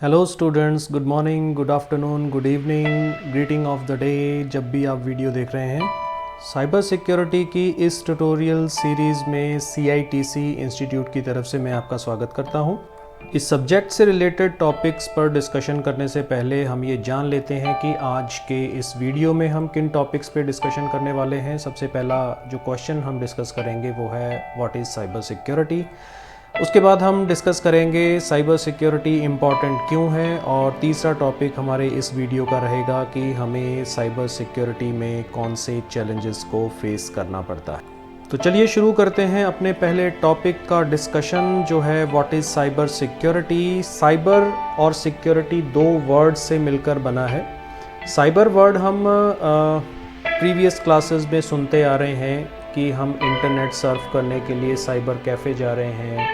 Hello students, good morning, good afternoon, good evening, greeting of the day जब भी आप video देख रहे हैं। साइबर सिक्योरिटी की इस ट्यूटोरियल सीरीज़ में CITC इंस्टीट्यूट की तरफ से मैं आपका स्वागत करता हूं। इस सब्जेक्ट से रिलेटेड टॉपिक्स पर डिस्कशन करने से पहले हम ये जान लेते हैं कि आज के इस वीडियो में हम किन टॉपिक्स पे डिस्कशन करने वाले हैं। सबसे पहला जो क्वेश्चन हम डिस्कस करेंगे वो है व्हाट इज़ साइबर सिक्योरिटी। उसके बाद हम डिस्कस करेंगे साइबर सिक्योरिटी इम्पॉर्टेंट क्यों है, और तीसरा टॉपिक हमारे इस वीडियो का रहेगा कि हमें साइबर सिक्योरिटी में कौन से चैलेंजेस को फेस करना पड़ता है। तो चलिए शुरू करते हैं अपने पहले टॉपिक का डिस्कशन जो है what is cyber security. Cyber और सिक्योरिटी दो वर्ड से मिलकर बना है। साइबर वर्ड हम प्रीवियस क्लासेस में सुनते आ रहे हैं कि हम इंटरनेट सर्फ करने के लिए साइबर कैफ़े जा रहे हैं,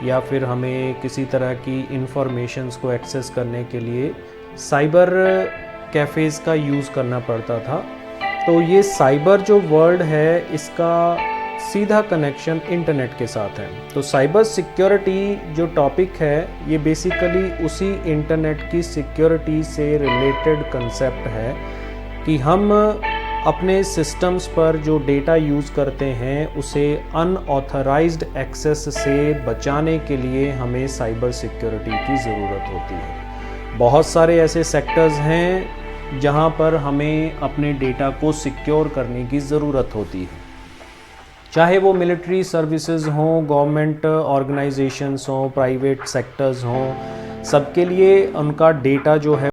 या फिर हमें किसी तरह की इंफॉर्मेशंस को एक्सेस करने के लिए साइबर कैफ़ेज़ का यूज़ करना पड़ता था। तो ये साइबर जो वर्ड है इसका सीधा कनेक्शन इंटरनेट के साथ है। तो साइबर सिक्योरिटी जो टॉपिक है ये बेसिकली उसी इंटरनेट की सिक्योरिटी से रिलेटेड कंसेप्ट है कि हम अपने सिस्टम्स पर जो डेटा यूज़ करते हैं उसे अनऑथराइज्ड एक्सेस से बचाने के लिए हमें साइबर सिक्योरिटी की ज़रूरत होती है। बहुत सारे ऐसे सेक्टर्स हैं जहां पर हमें अपने डेटा को सिक्योर करने की ज़रूरत होती है, चाहे वो मिलिट्री सर्विसेज हों, गवर्नमेंट ऑर्गेनाइजेशंस हों, प्राइवेट सेक्टर्स हों, सबके लिए उनका डेटा जो है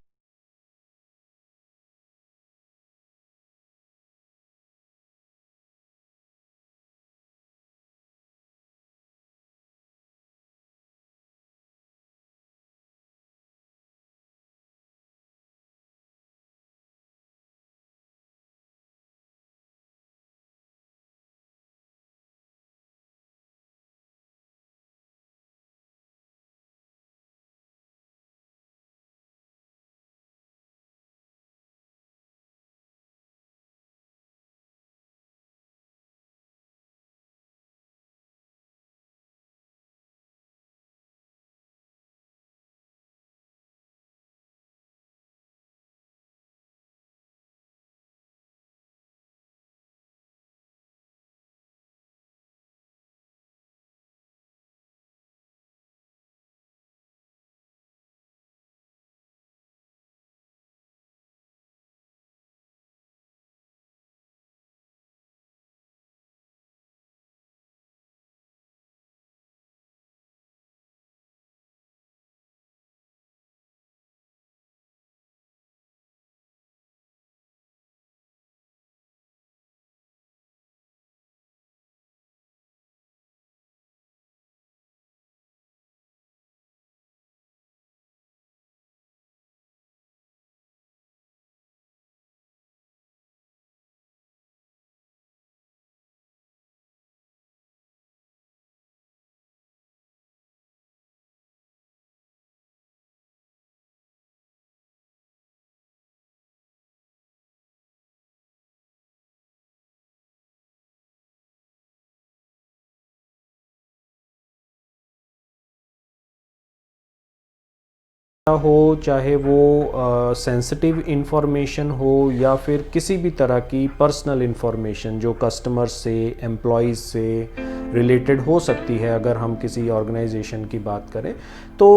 हो, चाहे वो सेंसिटिव इंफॉर्मेशन हो या फिर किसी भी तरह की पर्सनल इंफॉर्मेशन जो कस्टमर्स से, एम्प्लॉयज़ से रिलेटेड हो सकती है। अगर हम किसी ऑर्गेनाइजेशन की बात करें तो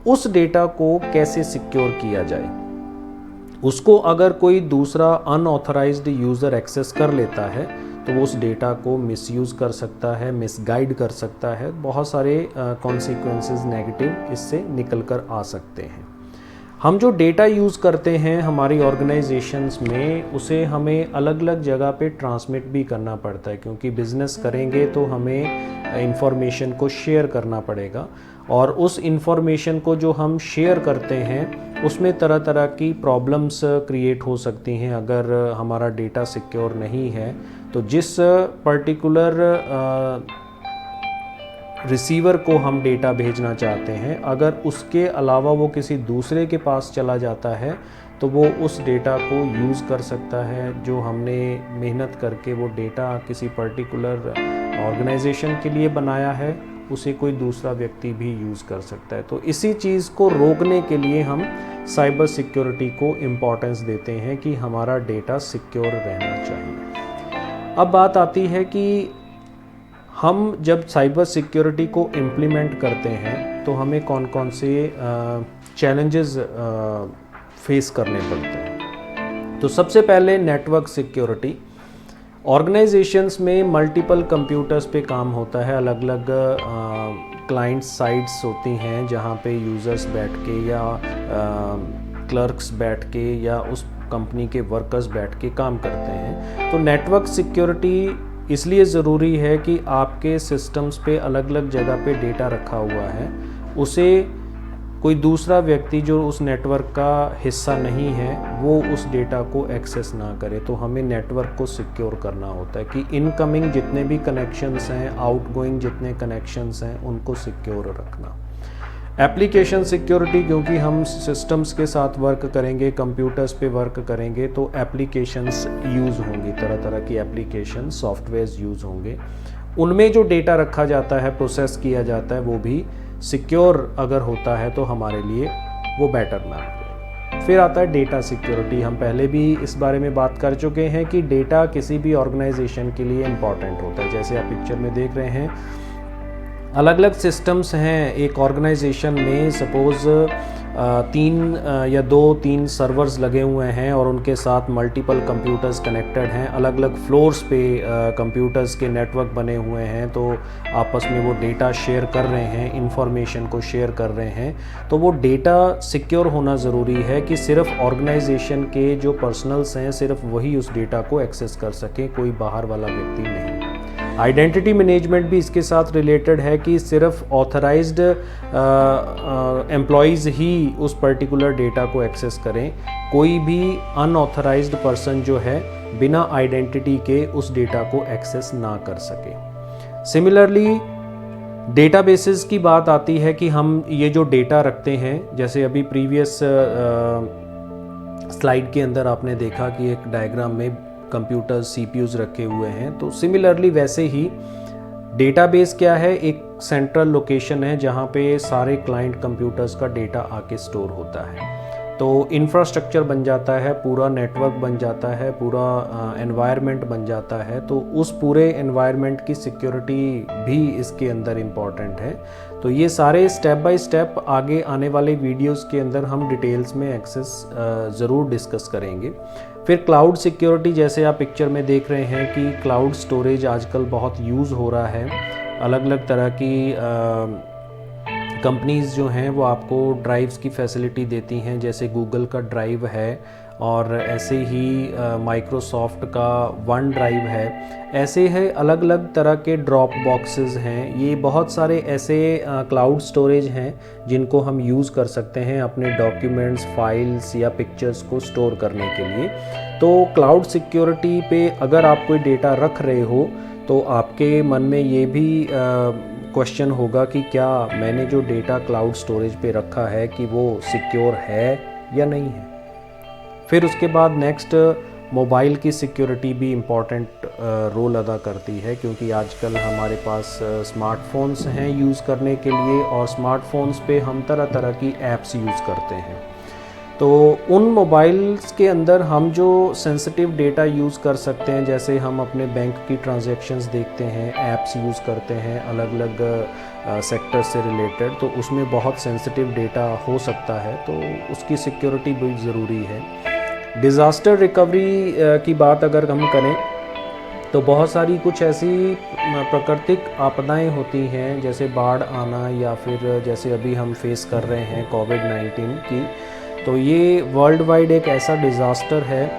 उस डेटा को कैसे सिक्योर किया जाए। उसको अगर कोई दूसरा अनऑथराइज्ड यूज़र एक्सेस कर लेता है तो वो उस डेटा को मिसयूज़ कर सकता है, मिसगाइड कर सकता है। बहुत सारे कॉन्सिक्वेंसेस नेगेटिव इससे निकल कर आ सकते हैं। हम जो डेटा यूज़ करते हैं हमारी ऑर्गेनाइजेशंस में, उसे हमें अलग अलग जगह पे ट्रांसमिट भी करना पड़ता है, क्योंकि बिज़नेस करेंगे तो हमें इंफॉर्मेशन को शेयर करना पड़ेगा। और उस इंफॉर्मेशन को जो हम शेयर करते हैं उसमें तरह तरह की प्रॉब्लम्स क्रिएट हो सकती हैं। अगर हमारा डेटा सिक्योर नहीं है तो जिस पर्टिकुलर रिसीवर को हम डेटा भेजना चाहते हैं, अगर उसके अलावा वो किसी दूसरे के पास चला जाता है तो वो उस डेटा को यूज़ कर सकता है। जो हमने मेहनत करके वो डेटा किसी पर्टिकुलर ऑर्गेनाइजेशन के लिए बनाया है उसे कोई दूसरा व्यक्ति भी यूज़ कर सकता है। तो इसी चीज़ को रोकने के लिए हम साइबर सिक्योरिटी को इम्पोर्टेंस देते हैं कि हमारा डेटा सिक्योर रहना चाहिए। अब बात आती है कि हम जब साइबर सिक्योरिटी को इम्प्लीमेंट करते हैं तो हमें कौन कौन से चैलेंजेस फेस करने पड़ते हैं। तो सबसे पहले नेटवर्क सिक्योरिटी। ऑर्गेनाइजेशंस में मल्टीपल कंप्यूटर्स पे काम होता है, अलग अलग क्लाइंट साइट्स होती हैं जहाँ पे यूज़र्स बैठ के या क्लर्क्स बैठ के या उस कंपनी के वर्कर्स बैठ के काम करते हैं। तो नेटवर्क सिक्योरिटी इसलिए ज़रूरी है कि आपके सिस्टम्स पे अलग अलग जगह पे डेटा रखा हुआ है, उसे कोई दूसरा व्यक्ति जो उस नेटवर्क का हिस्सा नहीं है वो उस डेटा को एक्सेस ना करे। तो हमें नेटवर्क को सिक्योर करना होता है कि इनकमिंग जितने भी कनेक्शंस हैं, आउटगोइंग जितने कनेक्शंस हैं, उनको सिक्योर रखना। एप्लीकेशन सिक्योरिटी, क्योंकि हम सिस्टम्स के साथ वर्क करेंगे, कंप्यूटर्स पे वर्क करेंगे, तो एप्लीकेशंस यूज़ होंगी, तरह तरह की एप्लीकेशन सॉफ्टवेयर्स यूज़ होंगे। उनमें जो डेटा रखा जाता है, प्रोसेस किया जाता है, वो भी सिक्योर अगर होता है तो हमारे लिए वो बेटर ना हो। फिर आता है डेटा सिक्योरिटी। हम पहले भी इस बारे में बात कर चुके हैं कि डेटा किसी भी ऑर्गेनाइजेशन के लिए इम्पॉर्टेंट होता है। जैसे आप पिक्चर में देख रहे हैं, अलग अलग सिस्टम्स हैं एक ऑर्गेनाइजेशन में। सपोज़ 3 सर्वर्स लगे हुए हैं और उनके साथ मल्टीपल कंप्यूटर्स कनेक्टेड हैं, अलग अलग फ्लोर्स पे कंप्यूटर्स के नेटवर्क बने हुए हैं, तो आपस में वो डेटा शेयर कर रहे हैं, इंफॉर्मेशन को शेयर कर रहे हैं। तो वो डेटा सिक्योर होना ज़रूरी है कि सिर्फ ऑर्गेनाइजेशन के जो पर्सनल्स हैं सिर्फ वही उस डेटा को एक्सेस कर सकें, कोई बाहर वाला व्यक्ति नहीं। आइडेंटिटी मैनेजमेंट भी इसके साथ रिलेटेड है कि सिर्फ ऑथराइज्ड एम्प्लॉयज़ ही उस पर्टिकुलर डेटा को एक्सेस करें, कोई भी अनऑथराइज्ड पर्सन जो है बिना आइडेंटिटी के उस डेटा को एक्सेस ना कर सके। सिमिलरली डेटाबेसेस की बात आती है कि हम ये जो डेटा रखते हैं, जैसे अभी प्रीवियस स्लाइड के अंदर आपने देखा कि एक डायग्राम में कंप्यूटर सीपीयूज रखे हुए हैं, तो सिमिलरली वैसे ही डेटाबेस क्या है, एक सेंट्रल लोकेशन है जहाँ पे सारे क्लाइंट कंप्यूटर्स का डेटा आके स्टोर होता है। तो इंफ्रास्ट्रक्चर बन जाता है, पूरा नेटवर्क बन जाता है, पूरा एनवायरनमेंट बन जाता है। तो उस पूरे एनवायरनमेंट की सिक्योरिटी भी इसके अंदर इम्पॉर्टेंट है। तो ये सारे स्टेप बाय स्टेप आगे आने वाले वीडियोस के अंदर हम डिटेल्स में एक्सेस ज़रूर डिस्कस करेंगे। फिर क्लाउड सिक्योरिटी, जैसे आप पिक्चर में देख रहे हैं कि क्लाउड स्टोरेज आजकल बहुत यूज़ हो रहा है। अलग अलग तरह की कंपनीज़ जो हैं वो आपको ड्राइव्स की फैसिलिटी देती हैं, जैसे गूगल का ड्राइव है और ऐसे ही माइक्रोसॉफ्ट का वन ड्राइव है। ऐसे है अलग अलग तरह के ड्रॉप बॉक्सेस हैं। ये बहुत सारे ऐसे क्लाउड स्टोरेज हैं जिनको हम यूज़ कर सकते हैं अपने डॉक्यूमेंट्स, फाइल्स या पिक्चर्स को स्टोर करने के लिए। तो क्लाउड सिक्योरिटी पे अगर आप कोई डेटा रख रहे हो तो आपके मन में ये भी क्वेश्चन होगा कि क्या मैंने जो डेटा क्लाउड स्टोरेज पे रखा है कि वो सिक्योर है या नहीं है। फिर उसके बाद नेक्स्ट मोबाइल की सिक्योरिटी भी इम्पॉर्टेंट रोल अदा करती है, क्योंकि आजकल हमारे पास स्मार्टफोन्स हैं यूज़ करने के लिए और स्मार्टफोन्स पे हम तरह तरह की ऐप्स यूज़ करते हैं। तो उन मोबाइल्स के अंदर हम जो सेंसिटिव डेटा यूज़ कर सकते हैं, जैसे हम अपने बैंक की ट्रांजैक्शंस देखते हैं, ऐप्स यूज़ करते हैं अलग अलग सेक्टर से रिलेटेड, तो उसमें बहुत सेंसिटिव डेटा हो सकता है, तो उसकी सिक्योरिटी भी ज़रूरी है। डिज़ास्टर रिकवरी की बात अगर हम करें तो बहुत सारी कुछ ऐसी प्राकृतिक आपदाएं होती हैं, जैसे बाढ़ आना या फिर जैसे अभी हम फेस कर रहे हैं कोविड-19 की। तो ये वर्ल्ड वाइड एक ऐसा डिज़ास्टर है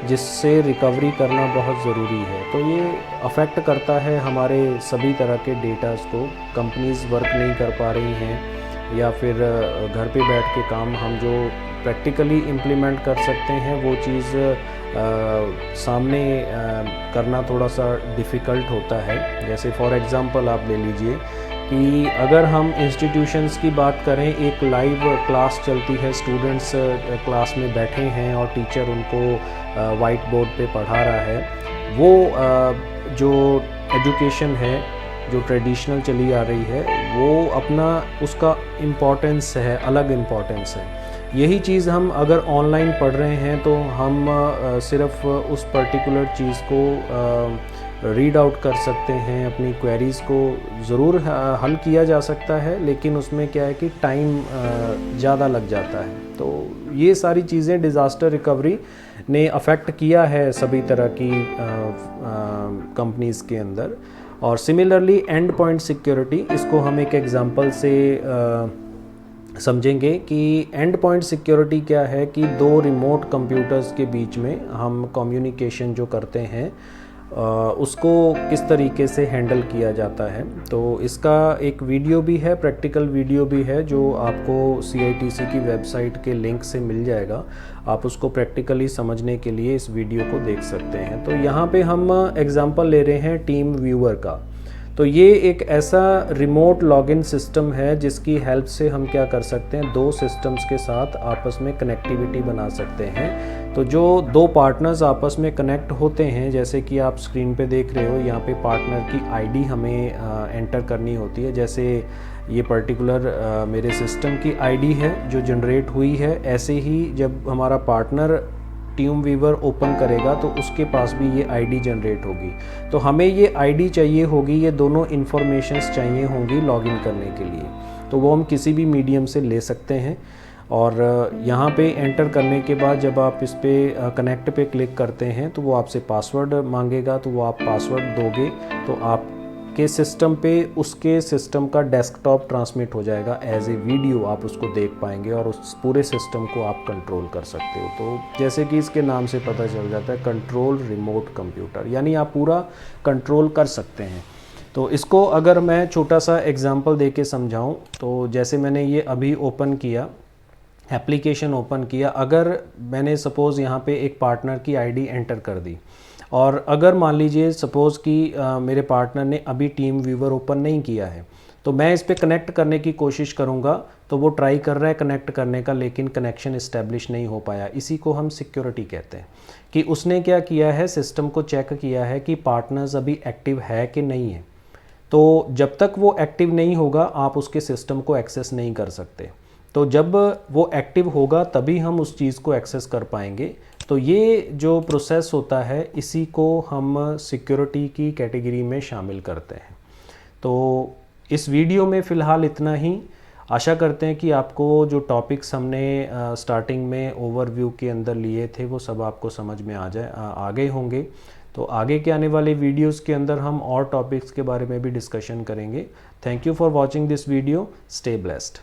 जिससे रिकवरी करना बहुत ज़रूरी है। तो ये अफेक्ट करता है हमारे सभी तरह के डेटास को। कंपनीज़ वर्क नहीं कर पा रही हैं या फिर घर पे बैठ के काम हम जो प्रैक्टिकली इम्प्लीमेंट कर सकते हैं वो चीज़ सामने करना थोड़ा सा डिफ़िकल्ट होता है। जैसे फॉर एग्ज़ाम्पल आप ले लीजिए कि अगर हम इंस्टीट्यूशंस की बात करें, एक लाइव क्लास चलती है, स्टूडेंट्स क्लास में बैठे हैं और टीचर उनको वाइट बोर्ड पे पढ़ा रहा है, वो जो एजुकेशन है जो ट्रेडिशनल चली आ रही है वो अपना उसका इम्पोर्टेंस है, अलग इम्पोर्टेंस है। यही चीज़ हम अगर ऑनलाइन पढ़ रहे हैं तो हम सिर्फ उस पर्टिकुलर चीज़ को रीड आउट कर सकते हैं, अपनी क्वेरीज़ को ज़रूर हल किया जा सकता है, लेकिन उसमें क्या है कि टाइम ज़्यादा लग जाता है। तो ये सारी चीज़ें डिज़ास्टर रिकवरी ने अफेक्ट किया है सभी तरह की कंपनीज़ के अंदर। और सिमिलरली एंड पॉइंट सिक्योरिटी, इसको हम एक एग्जांपल से समझेंगे कि एंड पॉइंट सिक्योरिटी क्या है कि दो रिमोट कंप्यूटर्स के बीच में हम कम्युनिकेशन जो करते हैं उसको किस तरीके से हैंडल किया जाता है। तो इसका एक वीडियो भी है, प्रैक्टिकल वीडियो भी है, जो आपको CITC की वेबसाइट के लिंक से मिल जाएगा। आप उसको प्रैक्टिकली समझने के लिए इस वीडियो को देख सकते हैं। तो यहाँ पे हम एग्जांपल ले रहे हैं टीम व्यूअर का। तो ये एक ऐसा रिमोट लॉगिन सिस्टम है जिसकी हेल्प से हम क्या कर सकते हैं, दो सिस्टम्स के साथ आपस में कनेक्टिविटी बना सकते हैं। तो जो दो पार्टनर्स आपस में कनेक्ट होते हैं, जैसे कि आप स्क्रीन पे देख रहे हो, यहाँ पे पार्टनर की आईडी हमें एंटर करनी होती है। जैसे ये पर्टिकुलर मेरे सिस्टम की आईडी है जो जनरेट हुई है। ऐसे ही जब हमारा पार्टनर टीम व्यूअर ओपन करेगा तो उसके पास भी ये आईडी जनरेट होगी। तो हमें ये आईडी चाहिए होगी, ये दोनों इन्फॉर्मेशंस चाहिए होंगी लॉगिन करने के लिए। तो वो हम किसी भी मीडियम से ले सकते हैं। और यहाँ पे एंटर करने के बाद जब आप इस पर कनेक्ट पे क्लिक करते हैं तो वो आपसे पासवर्ड मांगेगा। तो वो आप पासवर्ड दोगे तो आपके सिस्टम पे उसके सिस्टम का डेस्कटॉप ट्रांसमिट हो जाएगा एज ए वीडियो, आप उसको देख पाएंगे और उस पूरे सिस्टम को आप कंट्रोल कर सकते हो। तो जैसे कि इसके नाम से पता चल जाता है, कंट्रोल रिमोट कंप्यूटर, यानी आप पूरा कंट्रोल कर सकते हैं। तो इसको अगर मैं छोटा सा एग्जांपल दे के समझाऊँ तो जैसे मैंने ये अभी ओपन किया, एप्लीकेशन ओपन किया, अगर मैंने सपोज़ यहाँ पे एक पार्टनर की आईडी एंटर कर दी और अगर मान लीजिए सपोज़ कि मेरे पार्टनर ने अभी टीम व्यूअर ओपन नहीं किया है, तो मैं इस पे कनेक्ट करने की कोशिश करूँगा तो वो ट्राई कर रहा है कनेक्ट करने का, लेकिन कनेक्शन इस्टेब्लिश नहीं हो पाया। इसी को हम सिक्योरिटी कहते हैं कि उसने क्या किया है, सिस्टम को चेक किया है कि पार्टनर्स अभी एक्टिव है कि नहीं है। तो जब तक वो एक्टिव नहीं होगा आप उसके सिस्टम को एक्सेस नहीं कर सकते। तो जब वो एक्टिव होगा तभी हम उस चीज़ को एक्सेस कर पाएंगे। तो ये जो प्रोसेस होता है इसी को हम सिक्योरिटी की कैटेगरी में शामिल करते हैं। तो इस वीडियो में फ़िलहाल इतना ही। आशा करते हैं कि आपको जो टॉपिक्स हमने स्टार्टिंग में ओवरव्यू के अंदर लिए थे वो सब आपको समझ में आ गए होंगे। तो आगे के आने वाले वीडियोस के अंदर हम और टॉपिक्स के बारे में भी डिस्कशन करेंगे। Thank you for watching this video. Stay blessed.